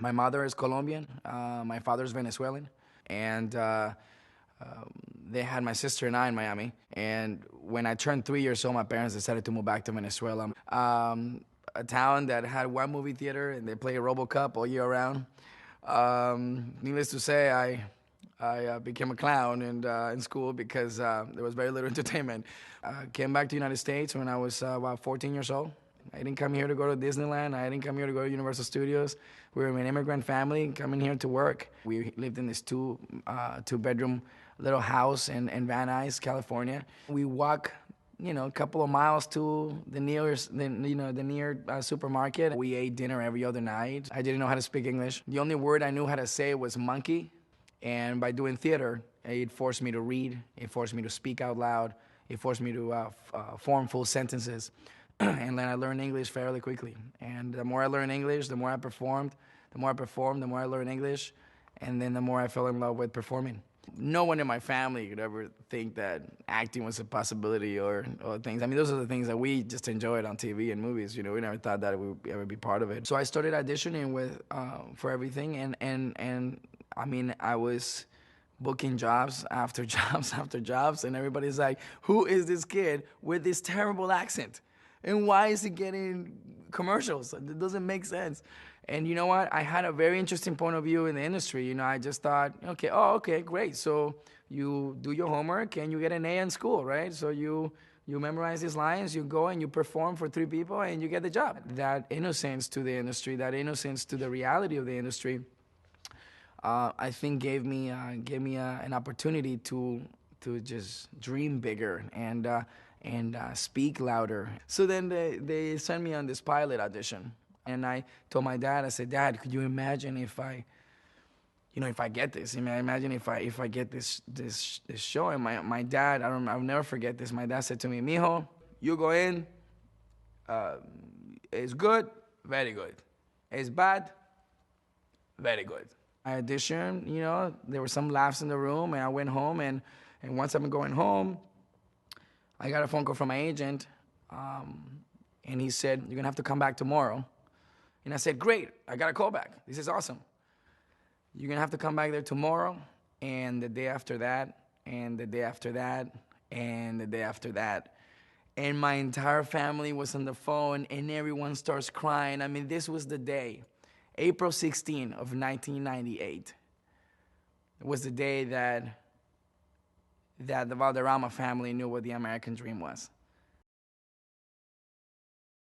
My mother is Colombian, my father's Venezuelan, and they had my sister and I in Miami. And when I turned 3 years old, my parents decided to move back to Venezuela, a town that had one movie theater, and they play RoboCop all year round. Needless to say, I became a clown in school because there was very little entertainment. Came back to the United States when I was about 14 years old. I didn't come here to go to Disneyland. I didn't come here to go to Universal Studios. We were an immigrant family coming here to work. We lived in this two-bedroom little house in Van Nuys, California. We walk, a couple of miles to the near supermarket. We ate dinner every other night. I didn't know how to speak English. The only word I knew how to say was monkey. And by doing theater, it forced me to read. It forced me to speak out loud. It forced me to form full sentences. And then I learned English fairly quickly. And the more I learned English, the more I performed. The more I performed, the more I learned English. And then the more I fell in love with performing. No one in my family could ever think that acting was a possibility or things. I mean, those are the things that we just enjoyed on TV and movies. We never thought that we would ever be part of it. So I started auditioning for everything. And I mean, I was booking jobs after jobs after jobs. And everybody's like, who is this kid with this terrible accent? And why is he getting commercials? It doesn't make sense. And you know what? I had a very interesting point of view in the industry. I just thought, okay, great. So you do your homework and you get an A in school, right? So you memorize these lines, you go and you perform for 3 people and you get the job. That innocence to the industry, that innocence to the reality of the industry, I think gave me an opportunity to just dream bigger and speak louder. So then they sent me on this pilot audition. And I told my dad, I said, Dad, could you imagine if I get this? Imagine if I get this show. And my dad, I'll never forget this. My dad said to me, Mijo, you go in, it's good, very good. It's bad, very good. I auditioned, there were some laughs in the room, and I went home, and once I'm going home, I got a phone call from my agent, and he said, you're gonna have to come back tomorrow. And I said, great, I got a call back. This is awesome. You're gonna have to come back there tomorrow, and the day after that, and the day after that, and the day after that. And my entire family was on the phone, and everyone starts crying. I mean, this was the day, April 16 of 1998. It was the day that the Valderrama family knew what the American dream was.